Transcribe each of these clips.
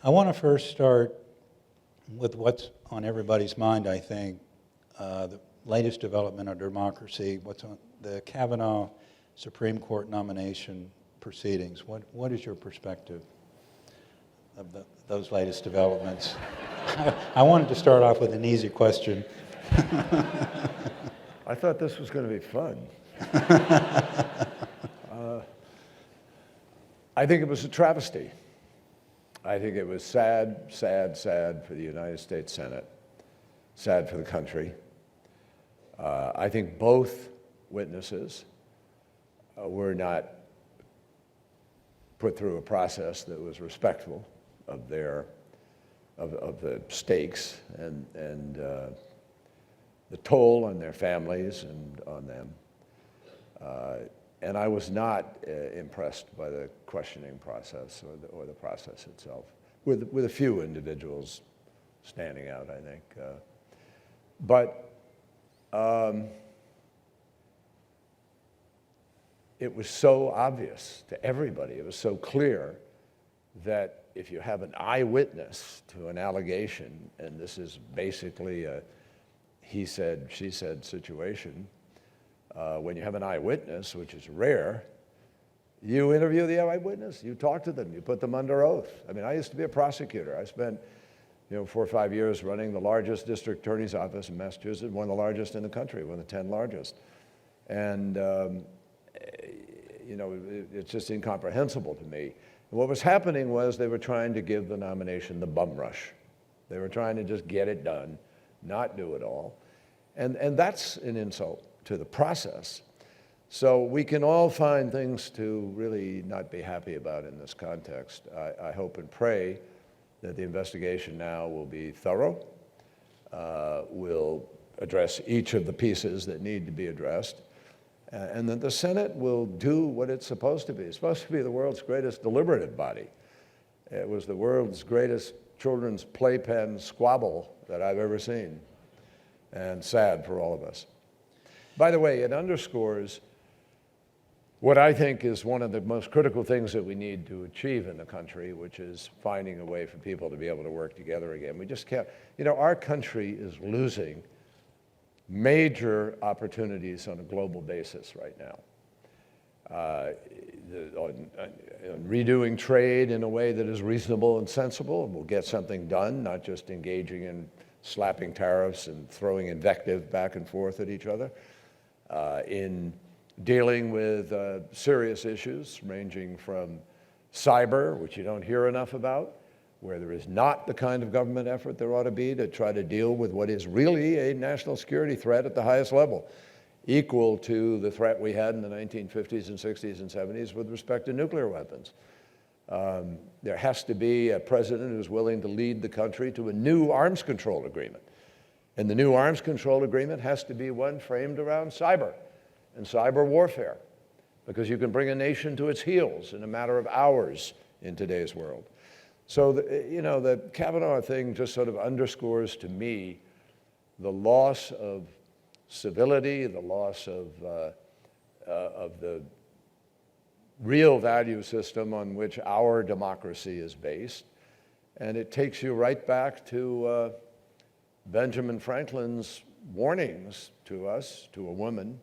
I want to first start with what's on everybody's mind, I think, the latest development of democracy, what's on the Kavanaugh Supreme Court nomination proceedings. What is your perspective of those latest developments? I wanted to start off with an easy question. I thought this was going to be fun. I think it was a travesty. I think it was sad, sad, sad for the United States Senate, sad for the country. I think both witnesses were not put through a process that was respectful of the stakes and the toll on their families and on them. And I was not impressed by the questioning process or the process itself, with a few individuals standing out, I think. But it was so obvious to everybody, it was so clear that if you have an eyewitness to an allegation, and this is basically a he said, she said situation, when you have an eyewitness, which is rare, you interview the eyewitness, you talk to them, you put them under oath. I mean, I used to be a prosecutor. I spent 4 or 5 years running the largest district attorney's office in Massachusetts, one of the largest in the country, one of the 10 largest. And it's just incomprehensible to me. And what was happening was they were trying to give the nomination the bum rush. They were trying to just get it done, not do it all. And that's an insult to the process. So we can all find things to really not be happy about in this context. I hope and pray that the investigation now will be thorough, will address each of the pieces that need to be addressed, and that the Senate will do what it's supposed to be. It's supposed to be the world's greatest deliberative body. It was the world's greatest children's playpen squabble that I've ever seen, and sad for all of us. By the way, it underscores what I think is one of the most critical things that we need to achieve in the country, which is finding a way for people to be able to work together again. We just can't, our country is losing major opportunities on a global basis right now. On redoing trade in a way that is reasonable and sensible, and will get something done, not just engaging in slapping tariffs and throwing invective back and forth at each other, in dealing with serious issues ranging from cyber, which you don't hear enough about, where there is not the kind of government effort there ought to be to try to deal with what is really a national security threat at the highest level, equal to the threat we had in the 1950s and 60s and 70s with respect to nuclear weapons. There has to be a president who's willing to lead the country to a new arms control agreement. And the new arms control agreement has to be one framed around cyber and cyber warfare, because you can bring a nation to its heels in a matter of hours in today's world. So, the Kavanaugh thing just sort of underscores to me the loss of civility, the loss of the real value system on which our democracy is based. And it takes you right back to Benjamin Franklin's warnings to us, to a woman,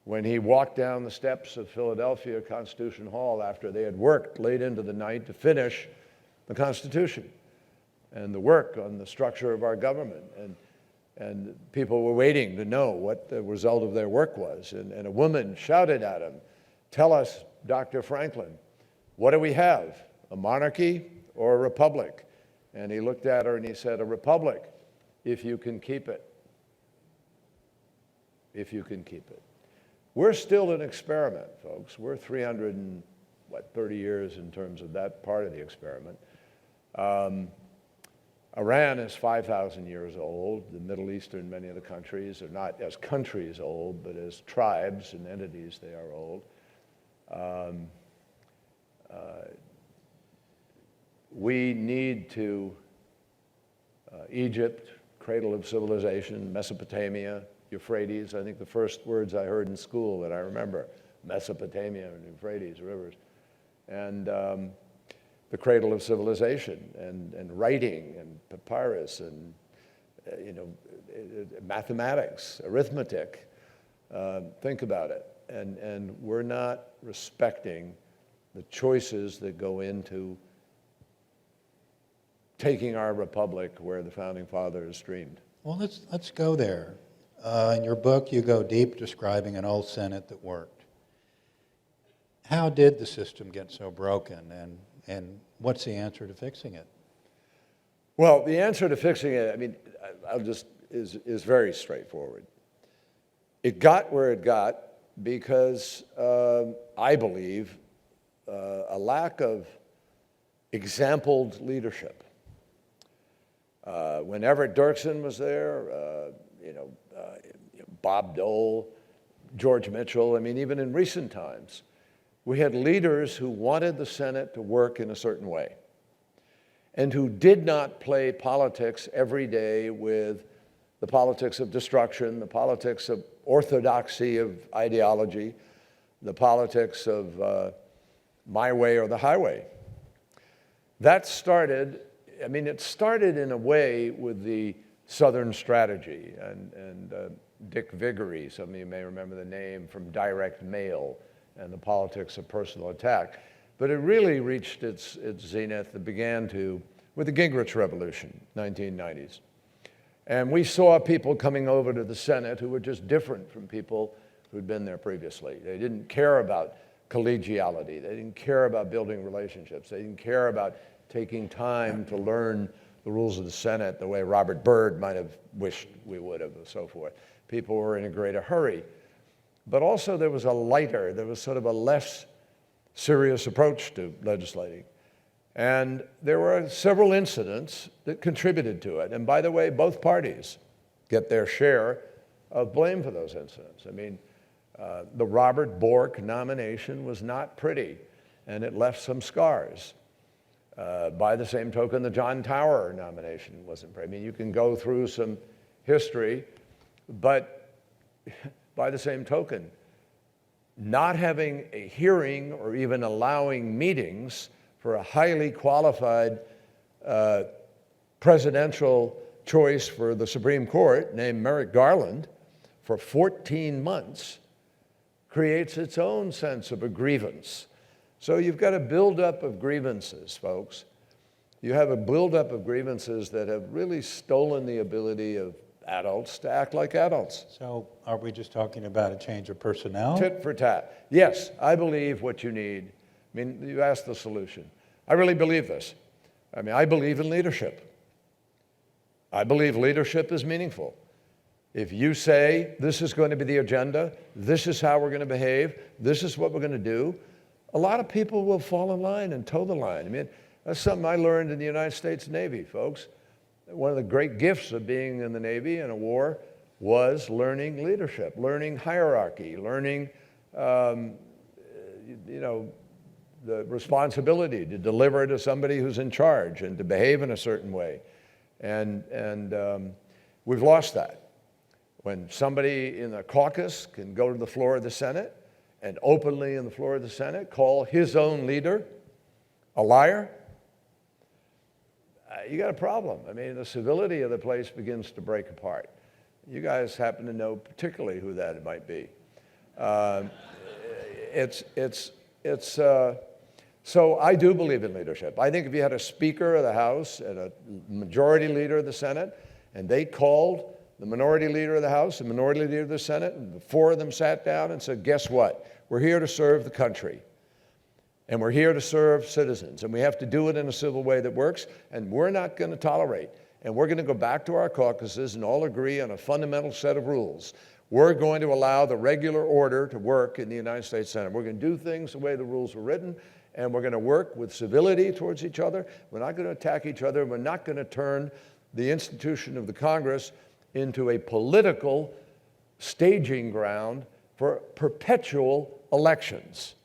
when he walked down the steps of Philadelphia Constitution Hall after they had worked late into the night to finish the Constitution and the work on the structure of our government. And people were waiting to know what the result of their work was. And a woman shouted at him, "Tell us, Dr. Franklin, what do we have, a monarchy or a republic?" And he looked at her and he said, "A republic, if you can keep it. If you can keep it." We're still an experiment, folks. We're 330 years in terms of that part of the experiment. Iran is 5,000 years old. The Middle Eastern, many of the countries are not as countries old, but as tribes and entities they are old. We need to, Egypt, cradle of civilization, Mesopotamia, Euphrates. I think the first words I heard in school that I remember, Mesopotamia and Euphrates rivers. And the cradle of civilization, and writing and papyrus and mathematics, arithmetic. Think about it. And we're not respecting the choices that go into taking our republic where the founding fathers dreamed. Well, let's go there. In your book, you go deep describing an old Senate that worked. How did the system get so broken, and what's the answer to fixing it? Well, the answer to fixing it, I mean, is very straightforward. It got where it got because I believe a lack of exampled leadership. When Everett Dirksen was there, Bob Dole, George Mitchell, I mean, even in recent times, we had leaders who wanted the Senate to work in a certain way and who did not play politics every day with the politics of destruction, the politics of orthodoxy of ideology, the politics of my way or the highway. That started, I mean, it started in a way with the Southern strategy and Dick Vigory, some of you may remember the name, from direct mail and the politics of personal attack. But it really reached its zenith. It began with the Gingrich Revolution, 1990s. And we saw people coming over to the Senate who were just different from people who'd been there previously. They didn't care about collegiality. They didn't care about building relationships. They didn't care about taking time to learn the rules of the Senate the way Robert Byrd might have wished we would have, and so forth. People were in a greater hurry. But also there was sort of a less serious approach to legislating. And there were several incidents that contributed to it. And by the way, both parties get their share of blame for those incidents. I mean, the Robert Bork nomination was not pretty, and it left some scars. By the same token, the John Tower nomination wasn't pretty. I mean, you can go through some history, but by the same token, not having a hearing or even allowing meetings for a highly qualified presidential choice for the Supreme Court named Merrick Garland for 14 months creates its own sense of a grievance. So you've got a buildup of grievances, folks. You have a buildup of grievances that have really stolen the ability of adults to act like adults. So are we just talking about a change of personnel? Tit for tat. Yes, I believe what you need. I mean, you asked the solution. I really believe this. I mean, I believe in leadership. I believe leadership is meaningful. If you say, this is going to be the agenda, this is how we're going to behave, this is what we're going to do, a lot of people will fall in line and toe the line. I mean, that's something I learned in the United States Navy, folks. One of the great gifts of being in the Navy in a war was learning leadership, learning hierarchy, learning, the responsibility to deliver to somebody who's in charge and to behave in a certain way. And we've lost that. When somebody in the caucus can go to the floor of the Senate and openly in the floor of the Senate call his own leader a liar, you got a problem. I mean, the civility of the place begins to break apart. You guys happen to know particularly who that might be. So I do believe in leadership. I think if you had a Speaker of the House and a Majority Leader of the Senate, and they called the Minority Leader of the House and Minority Leader of the Senate, and the four of them sat down and said, guess what? We're here to serve the country. And we're here to serve citizens, and we have to do it in a civil way that works, and we're not going to tolerate. And we're going to go back to our caucuses and all agree on a fundamental set of rules. We're going to allow the regular order to work in the United States Senate. We're going to do things the way the rules were written, and we're going to work with civility towards each other. We're not going to attack each other. We're not going to turn the institution of the Congress into a political staging ground for perpetual elections.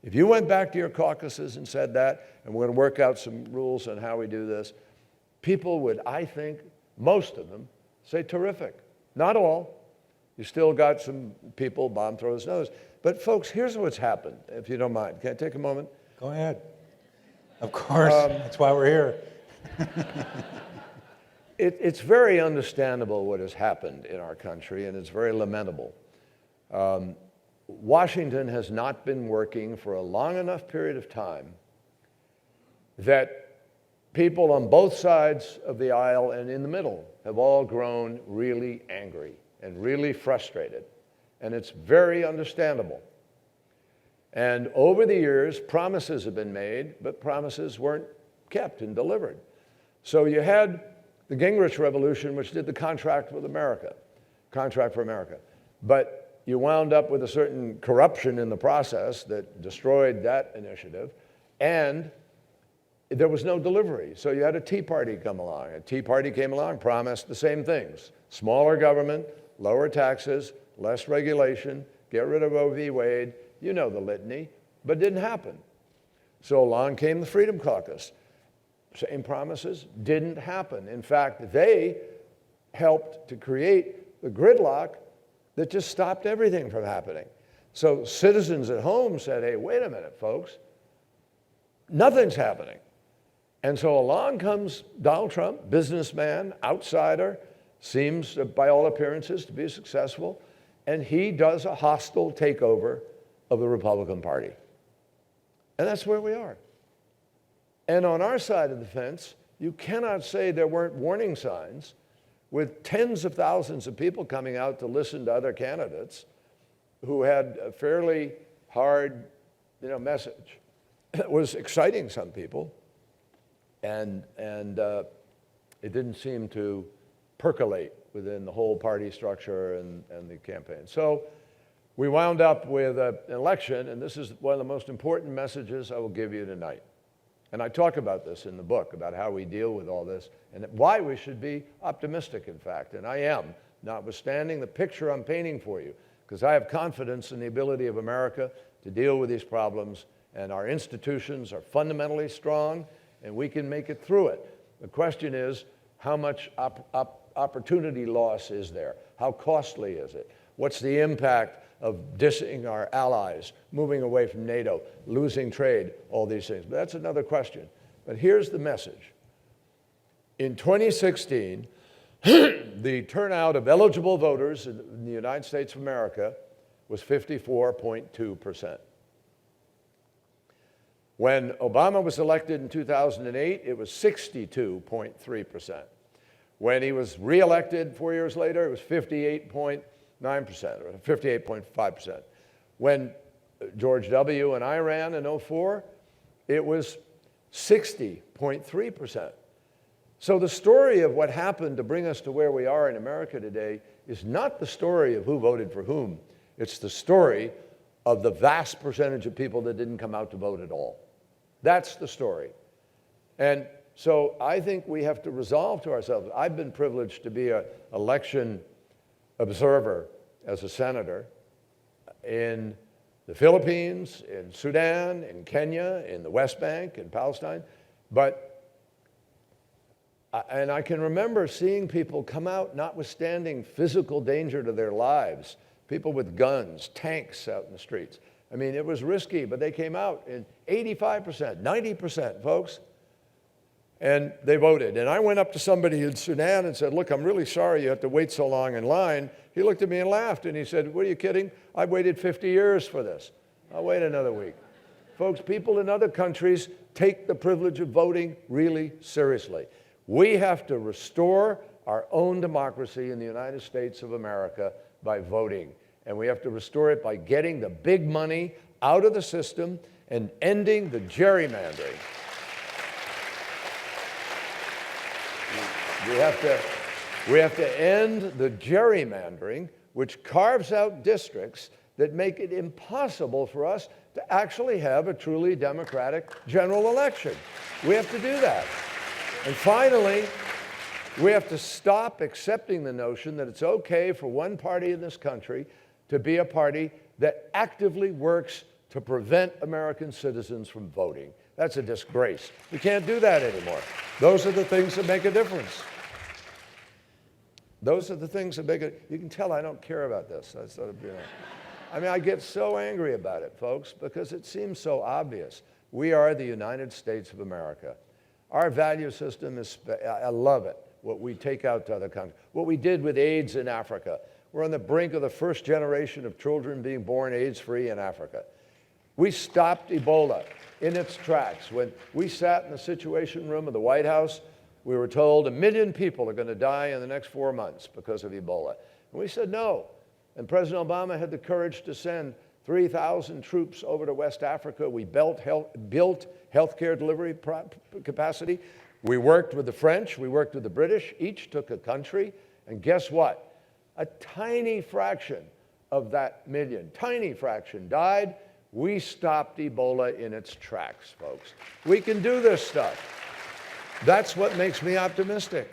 If you went back to your caucuses and said that, and we're going to work out some rules on how we do this, people would, I think, most of them, say terrific. Not all. You still got some people, bomb throwers, and others. But folks, here's what's happened, if you don't mind. Can I take a moment? Go ahead. Of course, that's why we're here. It's very understandable what has happened in our country, and it's very lamentable. Washington has not been working for a long enough period of time that people on both sides of the aisle and in the middle have all grown really angry and really frustrated. And it's very understandable. And over the years, promises have been made, but promises weren't kept and delivered. So you had the Gingrich Revolution, which did the contract for America. But you wound up with a certain corruption in the process that destroyed that initiative, and there was no delivery. So you had a Tea Party come along. A Tea Party came along, promised the same things: smaller government, lower taxes, less regulation, get rid of Roe v. Wade. You know the litany, but it didn't happen. So along came the Freedom Caucus. Same promises, didn't happen. In fact, they helped to create the gridlock that just stopped everything from happening. So citizens at home said, hey, wait a minute, folks, nothing's happening. And so along comes Donald Trump, businessman, outsider, seems, by all appearances, to be successful, and he does a hostile takeover of the Republican Party. And that's where we are. And on our side of the fence, you cannot say there weren't warning signs, with tens of thousands of people coming out to listen to other candidates who had a fairly hard, message. It was exciting some people, and it didn't seem to percolate within the whole party structure and the campaign. So we wound up with an election, and this is one of the most important messages I will give you tonight. And I talk about this in the book, about how we deal with all this, and why we should be optimistic, in fact. And I am, notwithstanding the picture I'm painting for you, because I have confidence in the ability of America to deal with these problems, and our institutions are fundamentally strong, and we can make it through it. The question is, how much opportunity loss is there? How costly is it? What's the impact of dissing our allies, moving away from NATO, losing trade, all these things? But that's another question. But here's the message. In 2016, the turnout of eligible voters in the United States of America was 54.2%. When Obama was elected in 2008, it was 62.3%. When he was reelected 4 years later, it was 58.9% or 58.5%. When George W. and I ran in 2004, it was 60.3%. So the story of what happened to bring us to where we are in America today is not the story of who voted for whom. It's the story of the vast percentage of people that didn't come out to vote at all. That's the story. And so I think we have to resolve to ourselves. I've been privileged to be an election observer as a senator in the Philippines, in Sudan, in Kenya, in the West Bank, in Palestine. And I can remember seeing people come out notwithstanding physical danger to their lives, people with guns, tanks out in the streets. I mean, it was risky, but they came out in 85%, 90%, folks, and they voted. And I went up to somebody in Sudan and said, look, I'm really sorry you have to wait so long in line. He looked at me and laughed, and he said, what, are you kidding? I've waited 50 years for this. I'll wait another week. Folks, people in other countries take the privilege of voting really seriously. We have to restore our own democracy in the United States of America by voting. And we have to restore it by getting the big money out of the system and ending the gerrymandering. We have to end the gerrymandering, which carves out districts that make it impossible for us to actually have a truly democratic general election. We have to do that. And finally, we have to stop accepting the notion that it's okay for one party in this country to be a party that actively works to prevent American citizens from voting. That's a disgrace. We can't do that anymore. Those are the things that make a difference. Those are the things that make it. You can tell I don't care about this. I mean, I get so angry about it, folks, because it seems so obvious. We are the United States of America. Our value system is, I love it, what we take out to other countries. What we did with AIDS in Africa. We're on the brink of the first generation of children being born AIDS-free in Africa. We stopped Ebola in its tracks. When we sat in the Situation Room of the White House, we were told 1 million people are going to die in the next 4 months because of Ebola. And we said no. And President Obama had the courage to send 3,000 troops over to West Africa. We built healthcare delivery capacity. We worked with the French. We worked with the British. Each took a country. And guess what? A tiny fraction of that million, tiny fraction, died. We stopped Ebola in its tracks, folks. We can do this stuff. That's what makes me optimistic.